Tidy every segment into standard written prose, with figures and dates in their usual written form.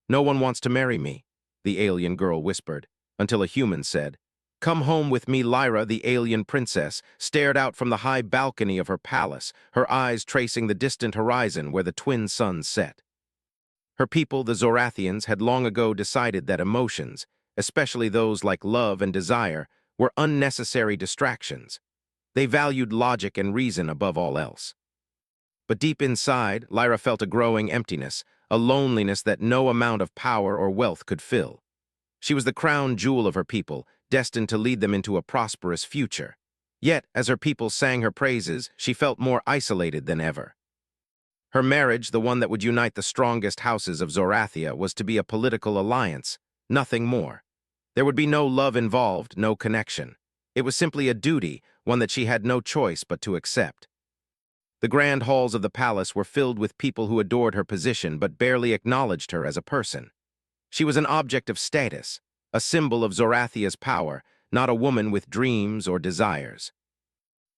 "No one wants to marry me," the alien girl whispered, until a human said, "Come home with me." Lyra, the alien princess, stared out from the high balcony of her palace, her eyes tracing the distant horizon where the twin suns set. Her people, the Zorathians, had long ago decided that emotions, especially those like love and desire, were unnecessary distractions. They valued logic and reason above all else. But deep inside, Lyra felt a growing emptiness, a loneliness that no amount of power or wealth could fill. She was the crown jewel of her people, destined to lead them into a prosperous future. Yet, as her people sang her praises, she felt more isolated than ever. Her marriage, the one that would unite the strongest houses of Zorathia, was to be a political alliance, nothing more. There would be no love involved, no connection. It was simply a duty, one that she had no choice but to accept. The grand halls of the palace were filled with people who adored her position but barely acknowledged her as a person. She was an object of status, a symbol of Zorathia's power, not a woman with dreams or desires.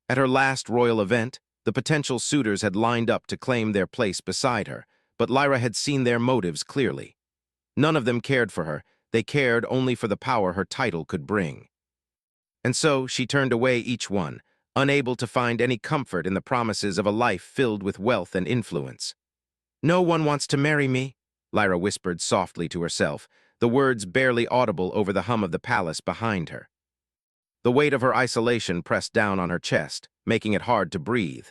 At her last royal event, the potential suitors had lined up to claim their place beside her, but Lyra had seen their motives clearly. None of them cared for her, they cared only for the power her title could bring. And so she turned away each one, unable to find any comfort in the promises of a life filled with wealth and influence. "No one wants to marry me," Lyra whispered softly to herself, the words barely audible over the hum of the palace behind her. The weight of her isolation pressed down on her chest, making it hard to breathe.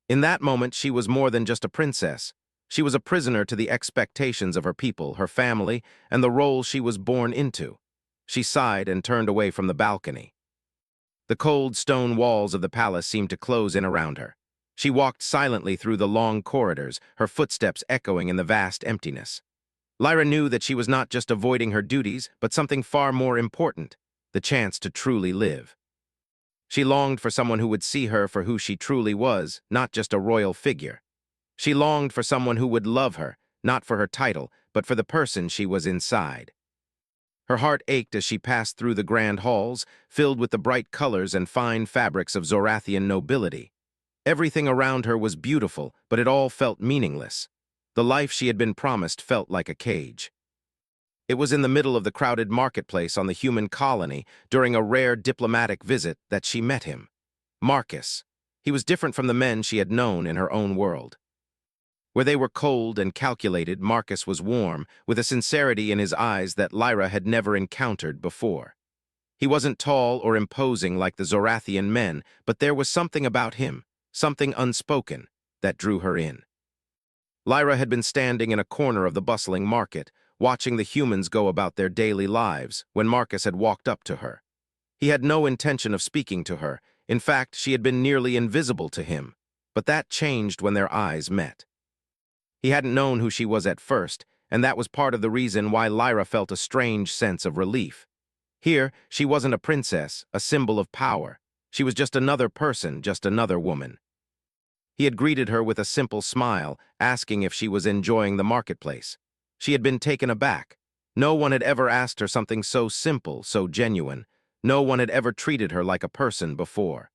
In that moment, she was more than just a princess. She was a prisoner to the expectations of her people, her family, and the role she was born into. She sighed and turned away from the balcony. The cold stone walls of the palace seemed to close in around her. She walked silently through the long corridors, her footsteps echoing in the vast emptiness. Lyra knew that she was not just avoiding her duties, but something far more important, the chance to truly live. She longed for someone who would see her for who she truly was, not just a royal figure. She longed for someone who would love her, not for her title, but for the person she was inside. Her heart ached as she passed through the grand halls, filled with the bright colors and fine fabrics of Zorathian nobility. Everything around her was beautiful, but it all felt meaningless. The life she had been promised felt like a cage. It was in the middle of the crowded marketplace on the human colony, during a rare diplomatic visit, that she met him. Marcus. He was different from the men she had known in her own world. Where they were cold and calculated, Marcus was warm, with a sincerity in his eyes that Lyra had never encountered before. He wasn't tall or imposing like the Zorathian men, but there was something about him, something unspoken, that drew her in. Lyra had been standing in a corner of the bustling market, watching the humans go about their daily lives, when Marcus had walked up to her. He had no intention of speaking to her. In fact, she had been nearly invisible to him. But that changed when their eyes met. He hadn't known who she was at first, and that was part of the reason why Lyra felt a strange sense of relief. Here, she wasn't a princess, a symbol of power. She was just another person, just another woman. He had greeted her with a simple smile, asking if she was enjoying the marketplace. She had been taken aback. No one had ever asked her something so simple, so genuine. No one had ever treated her like a person before.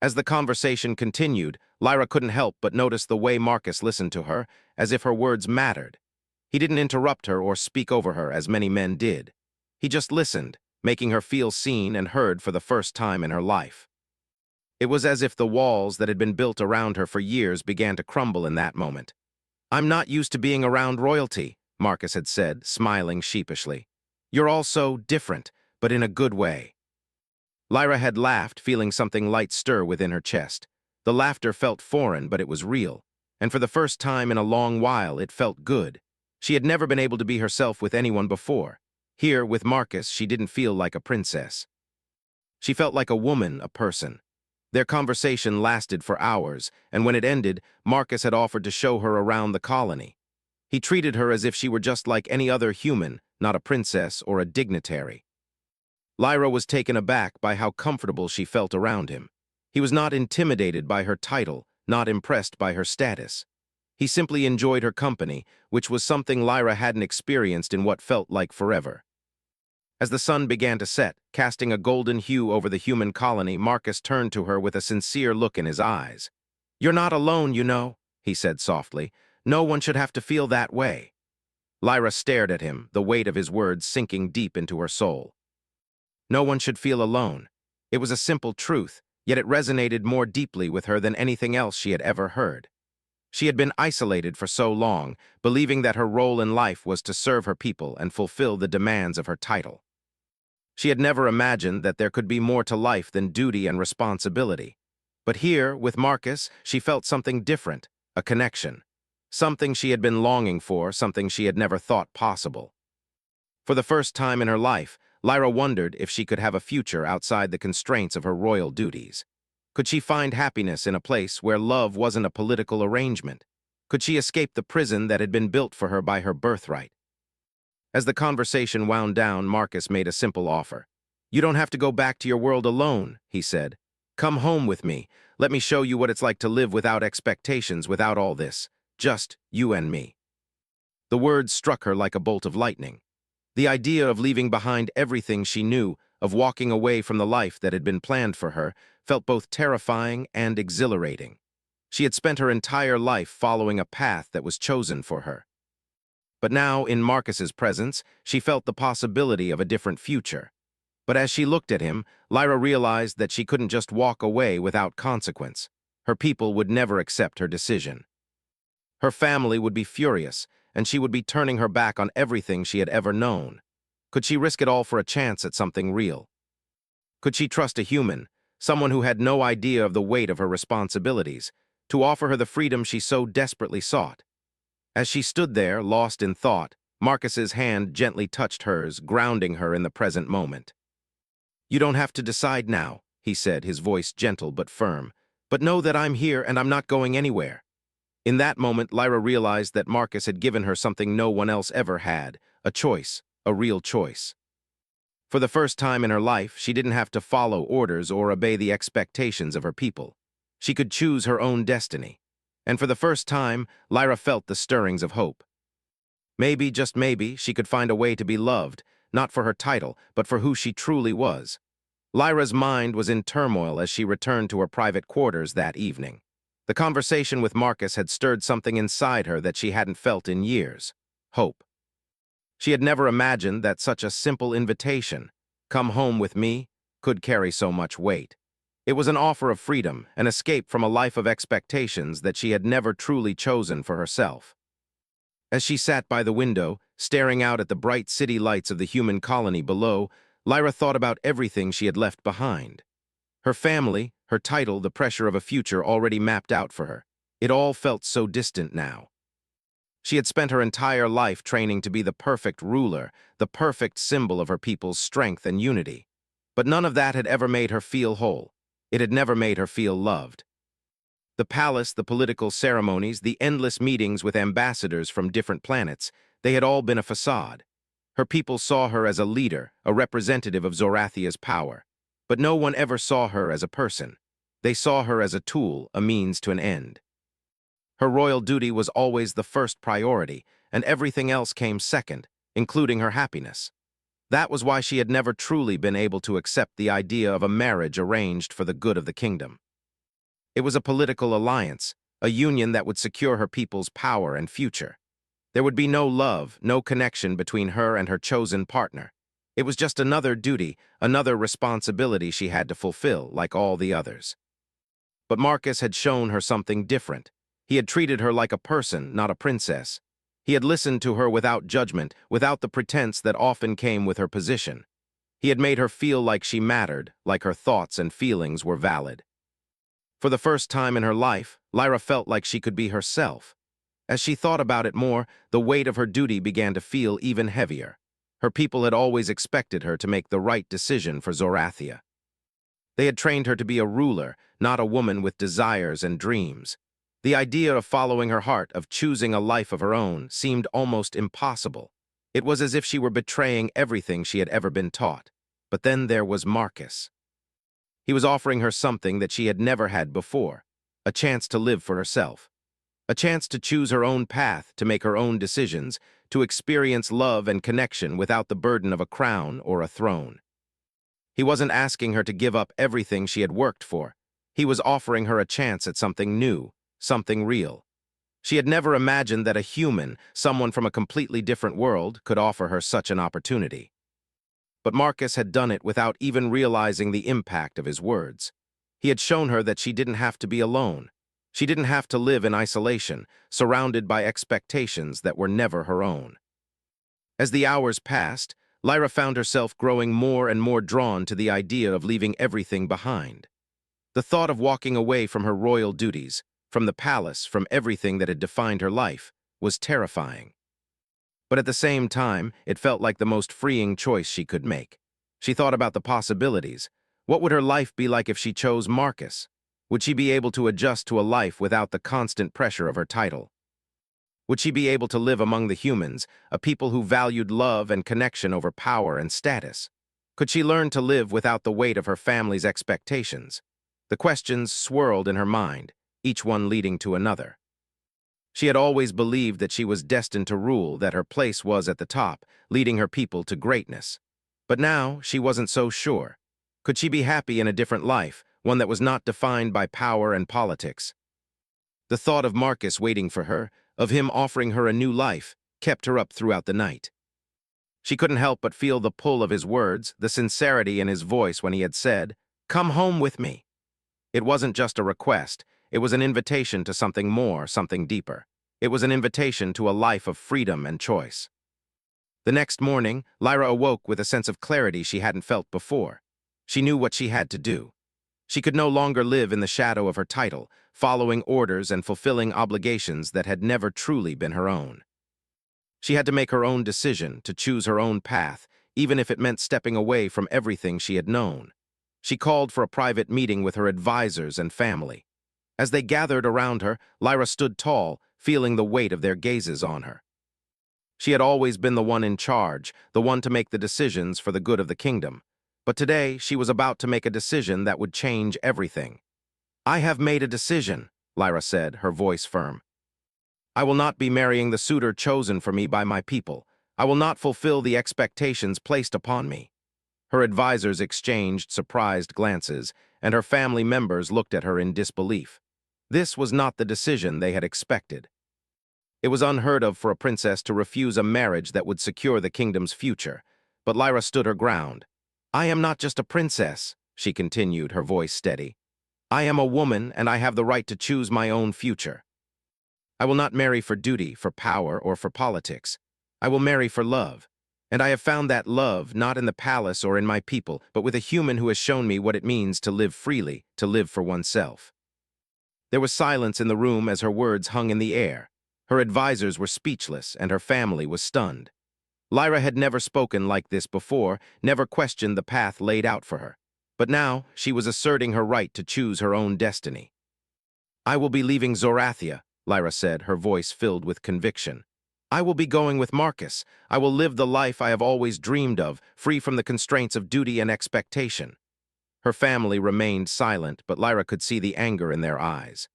As the conversation continued, Lyra couldn't help but notice the way Marcus listened to her, as if her words mattered. He didn't interrupt her or speak over her, as many men did. He just listened, making her feel seen and heard for the first time in her life. It was as if the walls that had been built around her for years began to crumble in that moment. "I'm not used to being around royalty," Marcus had said, smiling sheepishly. "You're all so different, but in a good way." Lyra had laughed, feeling something light stir within her chest. The laughter felt foreign, but it was real. And for the first time in a long while, it felt good. She had never been able to be herself with anyone before. Here, with Marcus, she didn't feel like a princess. She felt like a woman, a person. Their conversation lasted for hours, and when it ended, Marcus had offered to show her around the colony. He treated her as if she were just like any other human, not a princess or a dignitary. Lyra was taken aback by how comfortable she felt around him. He was not intimidated by her title, not impressed by her status. He simply enjoyed her company, which was something Lyra hadn't experienced in what felt like forever. As the sun began to set, casting a golden hue over the human colony, Marcus turned to her with a sincere look in his eyes. "You're not alone, you know," he said softly. "No one should have to feel that way." Lyra stared at him, the weight of his words sinking deep into her soul. No one should feel alone. It was a simple truth, yet it resonated more deeply with her than anything else she had ever heard. She had been isolated for so long, believing that her role in life was to serve her people and fulfill the demands of her title. She had never imagined that there could be more to life than duty and responsibility. But here, with Marcus, she felt something different, a connection. Something she had been longing for, something she had never thought possible. For the first time in her life, Lyra wondered if she could have a future outside the constraints of her royal duties. Could she find happiness in a place where love wasn't a political arrangement? Could she escape the prison that had been built for her by her birthright? As the conversation wound down, Marcus made a simple offer. "You don't have to go back to your world alone," he said. "Come home with me. Let me show you what it's like to live without expectations, without all this. Just you and me." The words struck her like a bolt of lightning. The idea of leaving behind everything she knew, of walking away from the life that had been planned for her, felt both terrifying and exhilarating. She had spent her entire life following a path that was chosen for her. But now, in Marcus's presence, she felt the possibility of a different future. But as she looked at him, Lyra realized that she couldn't just walk away without consequence. Her people would never accept her decision. Her family would be furious, and she would be turning her back on everything she had ever known. Could she risk it all for a chance at something real? Could she trust a human, someone who had no idea of the weight of her responsibilities, to offer her the freedom she so desperately sought? As she stood there, lost in thought, Marcus's hand gently touched hers, grounding her in the present moment. "You don't have to decide now," he said, his voice gentle but firm. "But know that I'm here and I'm not going anywhere." In that moment, Lyra realized that Marcus had given her something no one else ever had, a choice, a real choice. For the first time in her life, she didn't have to follow orders or obey the expectations of her people. She could choose her own destiny. And for the first time, Lyra felt the stirrings of hope. Maybe, just maybe, she could find a way to be loved, not for her title, but for who she truly was. Lyra's mind was in turmoil as she returned to her private quarters that evening. The conversation with Marcus had stirred something inside her that she hadn't felt in years: hope. She had never imagined that such a simple invitation, "Come home with me," could carry so much weight. It was an offer of freedom, an escape from a life of expectations that she had never truly chosen for herself. As she sat by the window, staring out at the bright city lights of the human colony below, Lyra thought about everything she had left behind. Her family, her title, the pressure of a future already mapped out for her. It all felt so distant now. She had spent her entire life training to be the perfect ruler, the perfect symbol of her people's strength and unity. But none of that had ever made her feel whole. It had never made her feel loved. The palace, the political ceremonies, the endless meetings with ambassadors from different planets, they had all been a facade. Her people saw her as a leader, a representative of Zorathia's power. But no one ever saw her as a person. They saw her as a tool, a means to an end. Her royal duty was always the first priority, and everything else came second, including her happiness. That was why she had never truly been able to accept the idea of a marriage arranged for the good of the kingdom. It was a political alliance, a union that would secure her people's power and future. There would be no love, no connection between her and her chosen partner. It was just another duty, another responsibility she had to fulfill, like all the others. But Marcus had shown her something different. He had treated her like a person, not a princess. He had listened to her without judgment, without the pretense that often came with her position. He had made her feel like she mattered, like her thoughts and feelings were valid. For the first time in her life, Lyra felt like she could be herself. As she thought about it more, the weight of her duty began to feel even heavier. Her people had always expected her to make the right decision for Zorathia. They had trained her to be a ruler, not a woman with desires and dreams. The idea of following her heart, of choosing a life of her own, seemed almost impossible. It was as if she were betraying everything she had ever been taught. But then there was Marcus. He was offering her something that she had never had before, a chance to live for herself, a chance to choose her own path, to make her own decisions, to experience love and connection without the burden of a crown or a throne. He wasn't asking her to give up everything she had worked for. He was offering her a chance at something new, something real. She had never imagined that a human, someone from a completely different world, could offer her such an opportunity. But Marcus had done it without even realizing the impact of his words. He had shown her that she didn't have to be alone. She didn't have to live in isolation, surrounded by expectations that were never her own. As the hours passed, Lyra found herself growing more and more drawn to the idea of leaving everything behind. The thought of walking away from her royal duties, from the palace, from everything that had defined her life, was terrifying. But at the same time, it felt like the most freeing choice she could make. She thought about the possibilities. What would her life be like if she chose Marcus? Would she be able to adjust to a life without the constant pressure of her title? Would she be able to live among the humans, a people who valued love and connection over power and status? Could she learn to live without the weight of her family's expectations? The questions swirled in her mind, each one leading to another. She had always believed that she was destined to rule, that her place was at the top, leading her people to greatness. But now, she wasn't so sure. Could she be happy in a different life, one that was not defined by power and politics? The thought of Marcus waiting for her, of him offering her a new life, kept her up throughout the night. She couldn't help but feel the pull of his words, the sincerity in his voice when he had said, "Come home with me." It wasn't just a request, it was an invitation to something more, something deeper. It was an invitation to a life of freedom and choice. The next morning, Lyra awoke with a sense of clarity she hadn't felt before. She knew what she had to do. She could no longer live in the shadow of her title, following orders and fulfilling obligations that had never truly been her own. She had to make her own decision, to choose her own path, even if it meant stepping away from everything she had known. She called for a private meeting with her advisors and family. As they gathered around her, Lyra stood tall, feeling the weight of their gazes on her. She had always been the one in charge, the one to make the decisions for the good of the kingdom. But today, she was about to make a decision that would change everything. "I have made a decision," Lyra said, her voice firm. "I will not be marrying the suitor chosen for me by my people. I will not fulfill the expectations placed upon me." Her advisors exchanged surprised glances, and her family members looked at her in disbelief. This was not the decision they had expected. It was unheard of for a princess to refuse a marriage that would secure the kingdom's future, but Lyra stood her ground. "I am not just a princess," she continued, her voice steady. "I am a woman, and I have the right to choose my own future. I will not marry for duty, for power, or for politics. I will marry for love. And I have found that love not in the palace or in my people, but with a human who has shown me what it means to live freely, to live for oneself." There was silence in the room as her words hung in the air. Her advisors were speechless, and her family was stunned. Lyra had never spoken like this before, never questioned the path laid out for her. But now, she was asserting her right to choose her own destiny. "I will be leaving Zorathia," Lyra said, her voice filled with conviction. "I will be going with Marcus. I will live the life I have always dreamed of, free from the constraints of duty and expectation." Her family remained silent, but Lyra could see the anger in their eyes.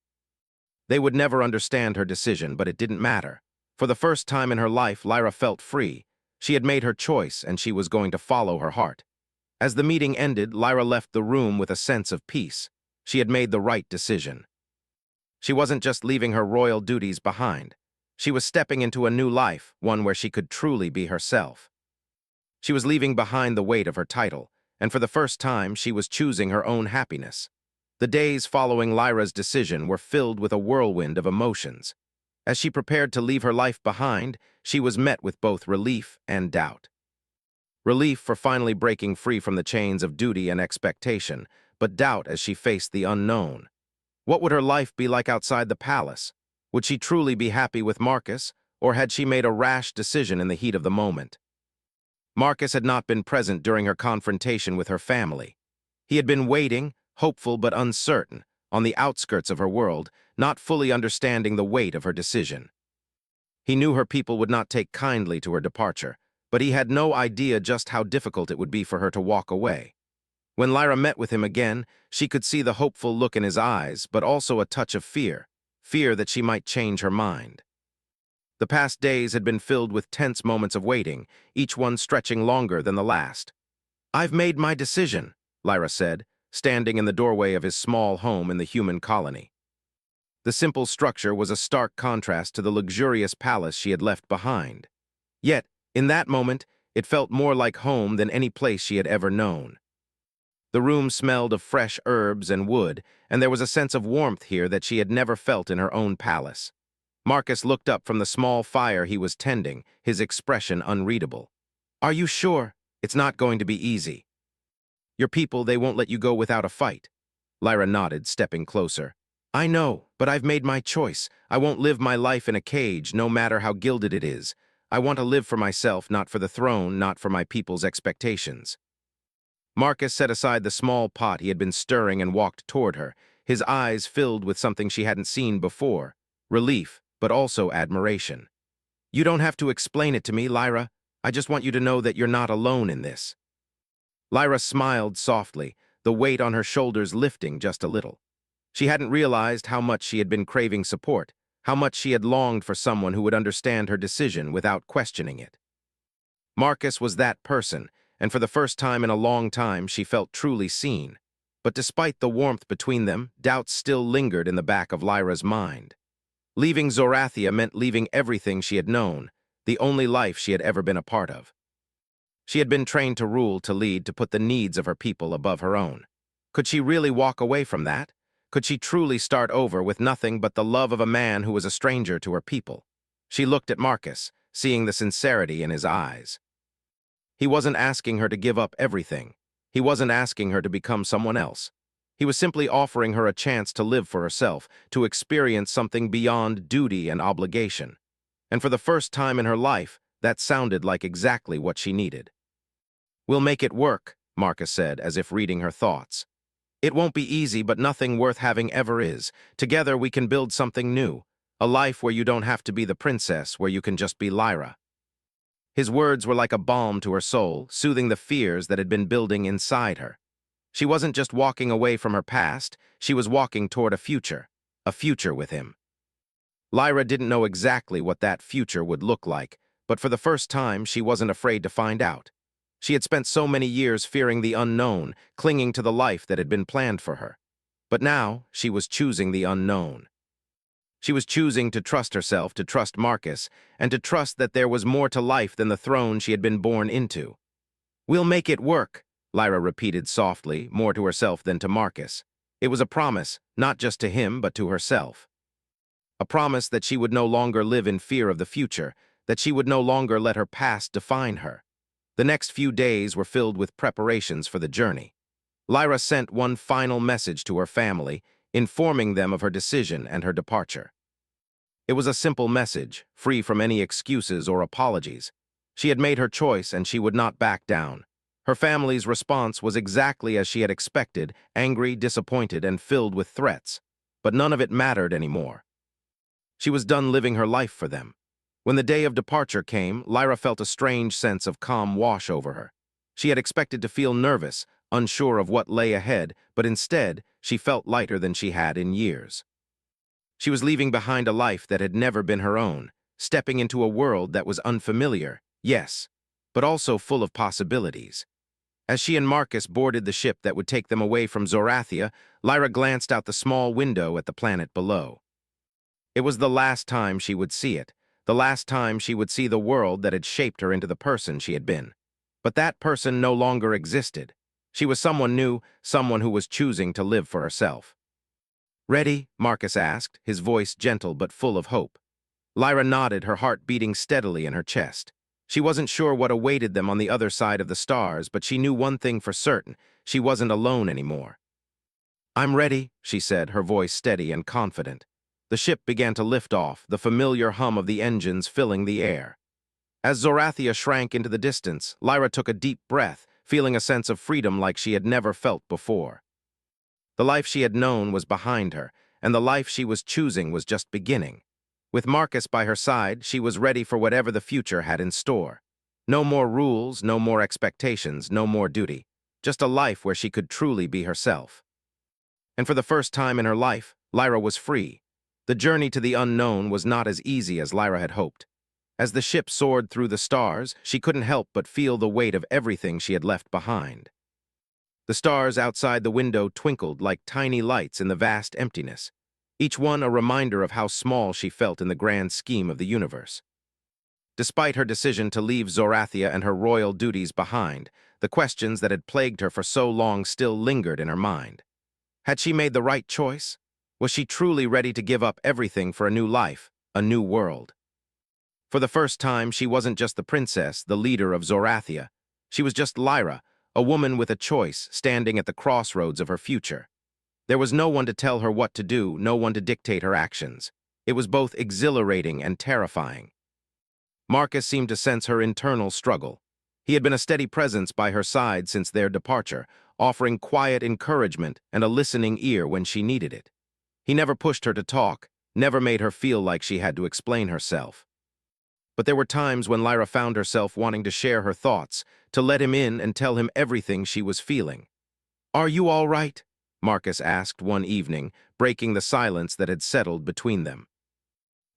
They would never understand her decision, but it didn't matter. For the first time in her life, Lyra felt free. She had made her choice, and she was going to follow her heart. As the meeting ended, Lyra left the room with a sense of peace. She had made the right decision. She wasn't just leaving her royal duties behind. She was stepping into a new life, one where she could truly be herself. She was leaving behind the weight of her title, and for the first time, she was choosing her own happiness. The days following Lyra's decision were filled with a whirlwind of emotions. As she prepared to leave her life behind, she was met with both relief and doubt. Relief for finally breaking free from the chains of duty and expectation, but doubt as she faced the unknown. What would her life be like outside the palace? Would she truly be happy with Marcus, or had she made a rash decision in the heat of the moment? Marcus had not been present during her confrontation with her family. He had been waiting, hopeful but uncertain, on the outskirts of her world, not fully understanding the weight of her decision. He knew her people would not take kindly to her departure, but he had no idea just how difficult it would be for her to walk away. When Lyra met with him again, she could see the hopeful look in his eyes, but also a touch of fear that she might change her mind. The past days had been filled with tense moments of waiting, each one stretching longer than the last. "I've made my decision," Lyra said, standing in the doorway of his small home in the human colony. The simple structure was a stark contrast to the luxurious palace she had left behind. Yet, in that moment, it felt more like home than any place she had ever known. The room smelled of fresh herbs and wood, and there was a sense of warmth here that she had never felt in her own palace. Marcus looked up from the small fire he was tending, his expression unreadable. "Are you sure? It's not going to be easy. Your people, they won't let you go without a fight." Lyra nodded, stepping closer. "I know, but I've made my choice. I won't live my life in a cage, no matter how gilded it is. I want to live for myself, not for the throne, not for my people's expectations." Marcus set aside the small pot he had been stirring and walked toward her, his eyes filled with something she hadn't seen before, relief, but also admiration. "You don't have to explain it to me, Lyra. I just want you to know that you're not alone in this." Lyra smiled softly, the weight on her shoulders lifting just a little. She hadn't realized how much she had been craving support, how much she had longed for someone who would understand her decision without questioning it. Marcus was that person, and for the first time in a long time she felt truly seen. But despite the warmth between them, doubts still lingered in the back of Lyra's mind. Leaving Zorathia meant leaving everything she had known, the only life she had ever been a part of. She had been trained to rule, to lead, to put the needs of her people above her own. Could she really walk away from that? Could she truly start over with nothing but the love of a man who was a stranger to her people? She looked at Marcus, seeing the sincerity in his eyes. He wasn't asking her to give up everything. He wasn't asking her to become someone else. He was simply offering her a chance to live for herself, to experience something beyond duty and obligation. And for the first time in her life, that sounded like exactly what she needed. "We'll make it work," Marcus said, as if reading her thoughts. "It won't be easy, but nothing worth having ever is. Together we can build something new, a life where you don't have to be the princess, where you can just be Lyra." His words were like a balm to her soul, soothing the fears that had been building inside her. She wasn't just walking away from her past, she was walking toward a future with him. Lyra didn't know exactly what that future would look like, but for the first time she wasn't afraid to find out. She had spent so many years fearing the unknown, clinging to the life that had been planned for her. But now she was choosing the unknown. She was choosing to trust herself, to trust Marcus, and to trust that there was more to life than the throne she had been born into. "We'll make it work," Lyra repeated softly, more to herself than to Marcus. It was a promise, not just to him, but to herself. A promise that she would no longer live in fear of the future, that she would no longer let her past define her. The next few days were filled with preparations for the journey. Lyra sent one final message to her family, informing them of her decision and her departure. It was a simple message, free from any excuses or apologies. She had made her choice and she would not back down. Her family's response was exactly as she had expected, angry, disappointed, and filled with threats. But none of it mattered anymore. She was done living her life for them. When the day of departure came, Lyra felt a strange sense of calm wash over her. She had expected to feel nervous, unsure of what lay ahead, but instead, she felt lighter than she had in years. She was leaving behind a life that had never been her own, stepping into a world that was unfamiliar, yes, but also full of possibilities. As she and Marcus boarded the ship that would take them away from Zorathia, Lyra glanced out the small window at the planet below. It was the last time she would see it, the last time she would see the world that had shaped her into the person she had been. But that person no longer existed. She was someone new, someone who was choosing to live for herself. "Ready?" Marcus asked, his voice gentle but full of hope. Lyra nodded, her heart beating steadily in her chest. She wasn't sure what awaited them on the other side of the stars, but she knew one thing for certain: she wasn't alone anymore. "I'm ready," she said, her voice steady and confident. The ship began to lift off, the familiar hum of the engines filling the air. As Zorathia shrank into the distance, Lyra took a deep breath, feeling a sense of freedom like she had never felt before. The life she had known was behind her, and the life she was choosing was just beginning. With Marcus by her side, she was ready for whatever the future had in store. No more rules, no more expectations, no more duty. Just a life where she could truly be herself. And for the first time in her life, Lyra was free. The journey to the unknown was not as easy as Lyra had hoped. As the ship soared through the stars, she couldn't help but feel the weight of everything she had left behind. The stars outside the window twinkled like tiny lights in the vast emptiness. each one a reminder of how small she felt in the grand scheme of the universe. Despite her decision to leave Zorathia and her royal duties behind, the questions that had plagued her for so long still lingered in her mind. Had she made the right choice? Was she truly ready to give up everything for a new life, a new world? For the first time, she wasn't just the princess, the leader of Zorathia. She was just Lyra, a woman with a choice, standing at the crossroads of her future. There was no one to tell her what to do, no one to dictate her actions. It was both exhilarating and terrifying. Marcus seemed to sense her internal struggle. He had been a steady presence by her side since their departure, offering quiet encouragement and a listening ear when she needed it. He never pushed her to talk, never made her feel like she had to explain herself. But there were times when Lyra found herself wanting to share her thoughts, to let him in and tell him everything she was feeling. "Are you all right?" Marcus asked one evening, breaking the silence that had settled between them.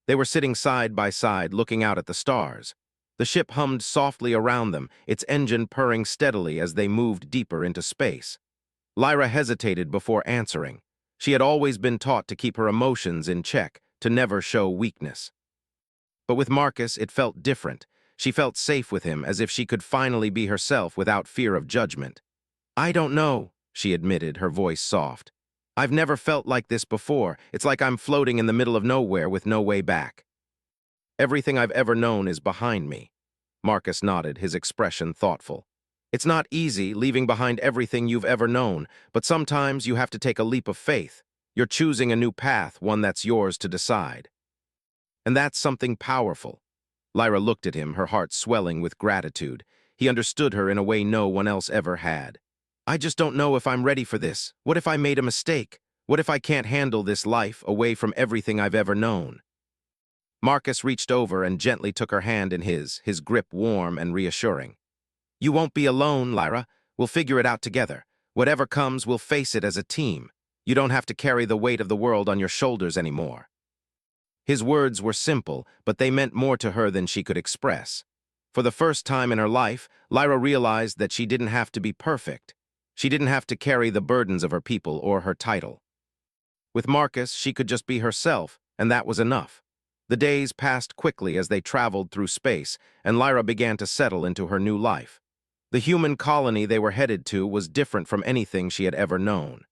They were sitting side by side, looking out at the stars. The ship hummed softly around them, its engine purring steadily as they moved deeper into space. Lyra hesitated before answering. She had always been taught to keep her emotions in check, to never show weakness. But with Marcus, it felt different. She felt safe with him, as if she could finally be herself without fear of judgment. "I don't know," she admitted, her voice soft. "I've never felt like this before. It's like I'm floating in the middle of nowhere with no way back." "Everything I've ever known is behind me." Marcus nodded, his expression thoughtful. "It's not easy leaving behind everything you've ever known, but sometimes you have to take a leap of faith. You're choosing a new path, one that's yours to decide. And that's something powerful." Lyra looked at him, her heart swelling with gratitude. He understood her in a way no one else ever had. "I just don't know if I'm ready for this. What if I made a mistake? What if I can't handle this life away from everything I've ever known?" Marcus reached over and gently took her hand in his grip warm and reassuring. "You won't be alone, Lyra. We'll figure it out together. Whatever comes, we'll face it as a team. You don't have to carry the weight of the world on your shoulders anymore." His words were simple, but they meant more to her than she could express. For the first time in her life, Lyra realized that she didn't have to be perfect. She didn't have to carry the burdens of her people or her title. With Marcus, she could just be herself, and that was enough. The days passed quickly as they traveled through space, and Lyra began to settle into her new life. The human colony they were headed to was different from anything she had ever known.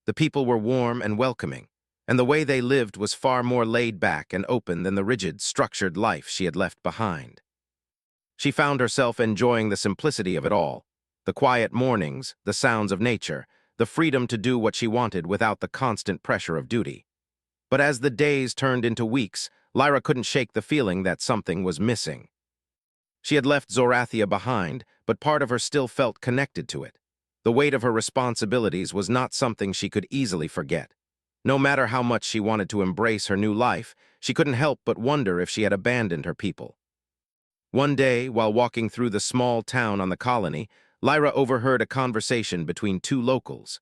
The people were warm and welcoming, and the way they lived was far more laid back and open than the rigid, structured life she had left behind. She found herself enjoying the simplicity of it all, the quiet mornings, the sounds of nature, the freedom to do what she wanted without the constant pressure of duty. But as the days turned into weeks, Lyra couldn't shake the feeling that something was missing. She had left Zorathia behind, but part of her still felt connected to it. The weight of her responsibilities was not something she could easily forget. No matter how much she wanted to embrace her new life, she couldn't help but wonder if she had abandoned her people. One day, while walking through the small town on the colony, Lyra overheard a conversation between two locals.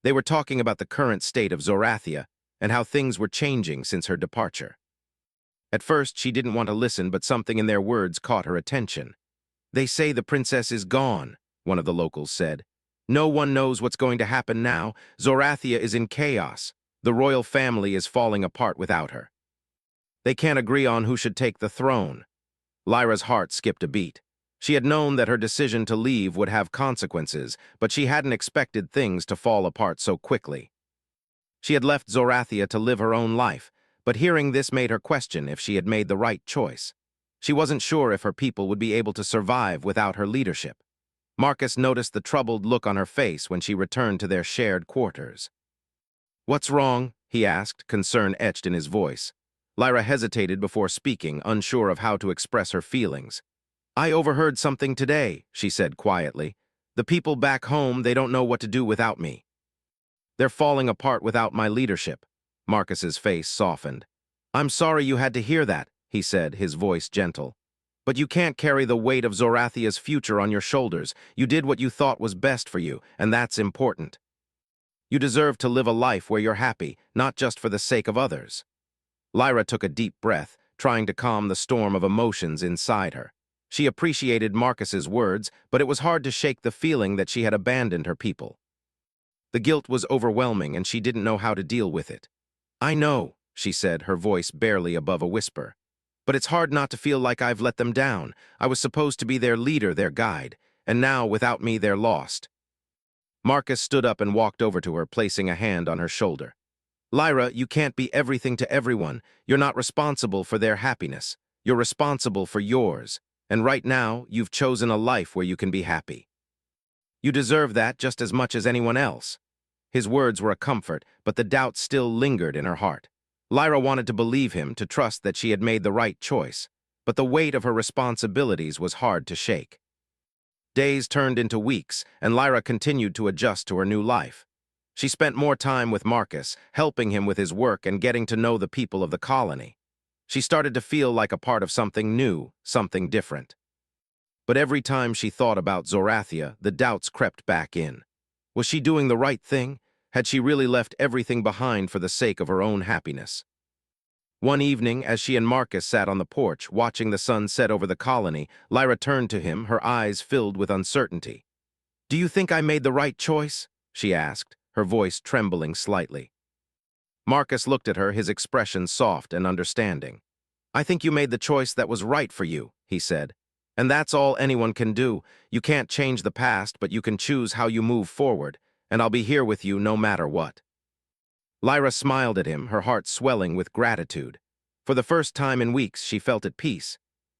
They were talking about the current state of Zorathia and how things were changing since her departure. At first, she didn't want to listen, but something in their words caught her attention. "They say the princess is gone," one of the locals said. "No one knows what's going to happen now. Zorathia is in chaos. The royal family is falling apart without her. They can't agree on who should take the throne." Lyra's heart skipped a beat. She had known that her decision to leave would have consequences, but she hadn't expected things to fall apart so quickly. She had left Zorathia to live her own life, but hearing this made her question if she had made the right choice. She wasn't sure if her people would be able to survive without her leadership. Marcus noticed the troubled look on her face when she returned to their shared quarters. "What's wrong?" he asked, concern etched in his voice. Lyra hesitated before speaking, unsure of how to express her feelings. "I overheard something today," she said quietly. "The people back home, they don't know what to do without me. They're falling apart without my leadership." Marcus's face softened. "I'm sorry you had to hear that," he said, his voice gentle. "But you can't carry the weight of Zorathia's future on your shoulders. You did what you thought was best for you, and that's important. You deserve to live a life where you're happy, not just for the sake of others." Lyra took a deep breath, trying to calm the storm of emotions inside her. She appreciated Marcus's words, but it was hard to shake the feeling that she had abandoned her people. The guilt was overwhelming, and she didn't know how to deal with it. I know, she said, her voice barely above a whisper. But it's hard not to feel like I've let them down. I was supposed to be their leader, their guide, and now, without me, they're lost. Marcus stood up and walked over to her, placing a hand on her shoulder. Lyra, you can't be everything to everyone. You're not responsible for their happiness. You're responsible for yours. And right now, you've chosen a life where you can be happy. You deserve that just as much as anyone else. His words were a comfort, but the doubt still lingered in her heart. Lyra wanted to believe him, to trust that she had made the right choice, but the weight of her responsibilities was hard to shake. Days turned into weeks, and Lyra continued to adjust to her new life. She spent more time with Marcus, helping him with his work and getting to know the people of the colony. She started to feel like a part of something new, something different. But every time she thought about Zorathia, the doubts crept back in. Was she doing the right thing? Had she really left everything behind for the sake of her own happiness? One evening, as she and Marcus sat on the porch, watching the sun set over the colony, Lyra turned to him, her eyes filled with uncertainty. "Do you think I made the right choice?" she asked, her voice trembling slightly. Marcus looked at her, his expression soft and understanding. "I think you made the choice that was right for you," he said. "And that's all anyone can do. You can't change the past, but you can choose how you move forward, and I'll be here with you no matter what." Lyra smiled at him, her heart swelling with gratitude. For the first time in weeks, she felt at peace.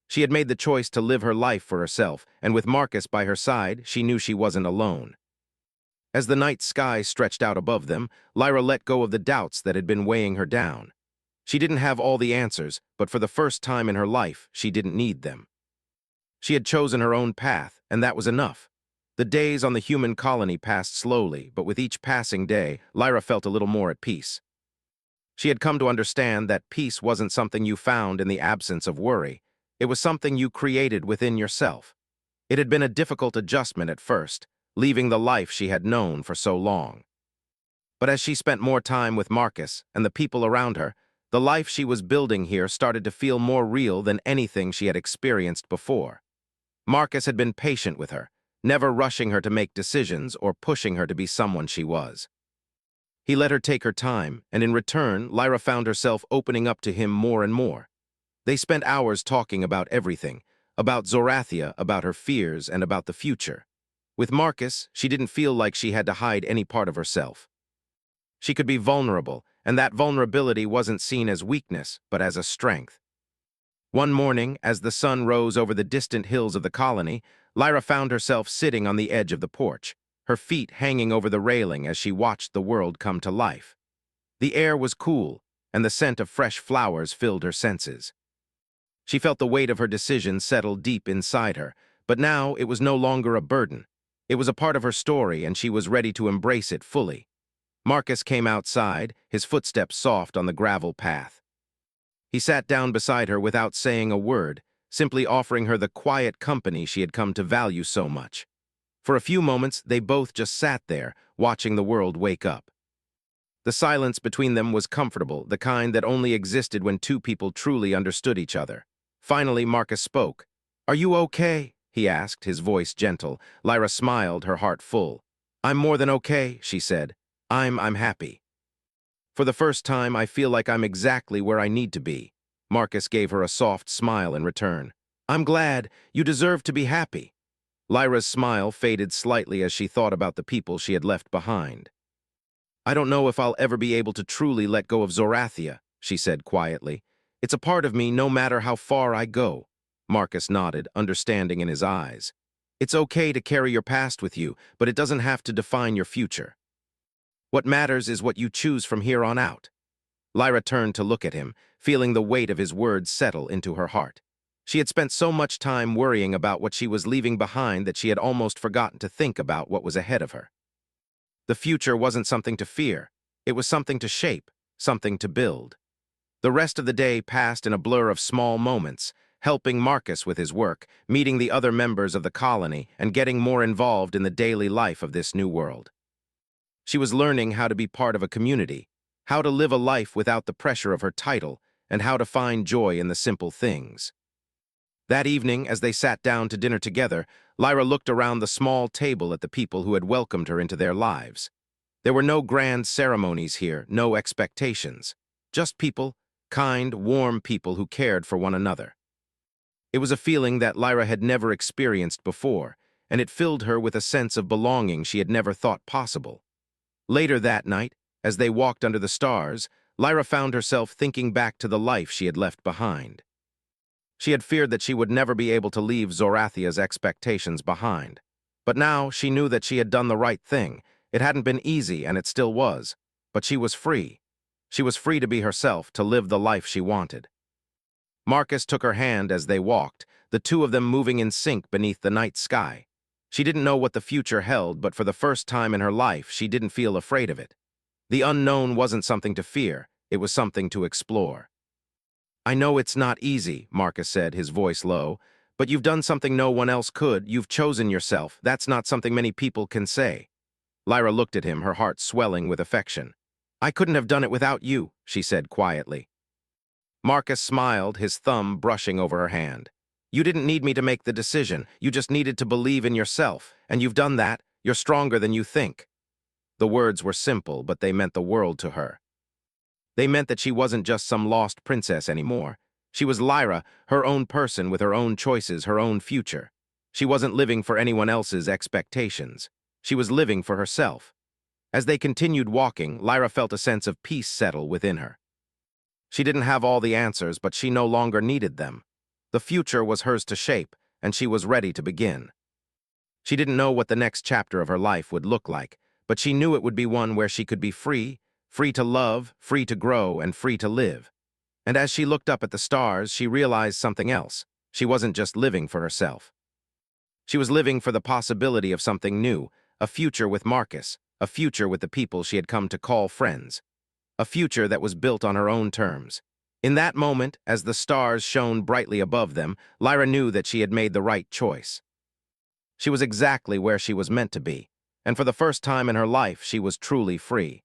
She had made the choice to live her life for herself, and with Marcus by her side, she knew she wasn't alone. As the night sky stretched out above them, Lyra let go of the doubts that had been weighing her down. She didn't have all the answers, but for the first time in her life, she didn't need them. She had chosen her own path, and that was enough. The days on the human colony passed slowly, but with each passing day, Lyra felt a little more at peace. She had come to understand that peace wasn't something you found in the absence of worry. It was something you created within yourself. It had been a difficult adjustment at first, leaving the life she had known for so long. But as she spent more time with Marcus and the people around her, the life she was building here started to feel more real than anything she had experienced before. Marcus had been patient with her, never rushing her to make decisions or pushing her to be someone she was. He let her take her time, and in return, Lyra found herself opening up to him more and more. They spent hours talking about everything, about Zorathia, about her fears, and about the future. With Marcus, she didn't feel like she had to hide any part of herself. She could be vulnerable, and that vulnerability wasn't seen as weakness, but as a strength. One morning, as the sun rose over the distant hills of the colony, Lyra found herself sitting on the edge of the porch, her feet hanging over the railing as she watched the world come to life. The air was cool, and the scent of fresh flowers filled her senses. She felt the weight of her decision settle deep inside her, but now it was no longer a burden. It was a part of her story, and she was ready to embrace it fully. Marcus came outside, his footsteps soft on the gravel path. He sat down beside her without saying a word, simply offering her the quiet company she had come to value so much. For a few moments, they both just sat there, watching the world wake up. The silence between them was comfortable, the kind that only existed when two people truly understood each other. Finally, Marcus spoke. "Are you okay?" he asked, his voice gentle. Lyra smiled, her heart full. "I'm more than okay," she said. I'm happy. For the first time, I feel like I'm exactly where I need to be." Marcus gave her a soft smile in return. "I'm glad. You deserve to be happy." Lyra's smile faded slightly as she thought about the people she had left behind. "I don't know if I'll ever be able to truly let go of Zorathia," she said quietly. "It's a part of me no matter how far I go." Marcus nodded, understanding in his eyes. "It's okay to carry your past with you, but it doesn't have to define your future. What matters is what you choose from here on out." Lyra turned to look at him, feeling the weight of his words settle into her heart. She had spent so much time worrying about what she was leaving behind that she had almost forgotten to think about what was ahead of her. The future wasn't something to fear. It was something to shape, something to build. The rest of the day passed in a blur of small moments, helping Marcus with his work, meeting the other members of the colony, and getting more involved in the daily life of this new world. She was learning how to be part of a community, how to live a life without the pressure of her title, and how to find joy in the simple things. That evening, as they sat down to dinner together, Lyra looked around the small table at the people who had welcomed her into their lives. There were no grand ceremonies here, no expectations. Just people, kind, warm people who cared for one another. It was a feeling that Lyra had never experienced before, and it filled her with a sense of belonging she had never thought possible. Later that night, as they walked under the stars, Lyra found herself thinking back to the life she had left behind. She had feared that she would never be able to leave Zorathia's expectations behind. But now she knew that she had done the right thing. It hadn't been easy, and it still was. But she was free. She was free to be herself, to live the life she wanted. Marcus took her hand as they walked, the two of them moving in sync beneath the night sky. She didn't know what the future held, but for the first time in her life, she didn't feel afraid of it. The unknown wasn't something to fear, it was something to explore. "I know it's not easy," Marcus said, his voice low, "but you've done something no one else could. You've chosen yourself. That's not something many people can say." Lyra looked at him, her heart swelling with affection. "I couldn't have done it without you," she said quietly. Marcus smiled, his thumb brushing over her hand. "You didn't need me to make the decision. You just needed to believe in yourself, and you've done that. You're stronger than you think." The words were simple, but they meant the world to her. They meant that she wasn't just some lost princess anymore. She was Lyra, her own person with her own choices, her own future. She wasn't living for anyone else's expectations. She was living for herself. As they continued walking, Lyra felt a sense of peace settle within her. She didn't have all the answers, but she no longer needed them. The future was hers to shape, and she was ready to begin. She didn't know what the next chapter of her life would look like, but she knew it would be one where she could be free, free to love, free to grow, and free to live. And as she looked up at the stars, she realized something else. She wasn't just living for herself. She was living for the possibility of something new, a future with Marcus, a future with the people she had come to call friends, a future that was built on her own terms. In that moment, as the stars shone brightly above them, Lyra knew that she had made the right choice. She was exactly where she was meant to be, and for the first time in her life, she was truly free.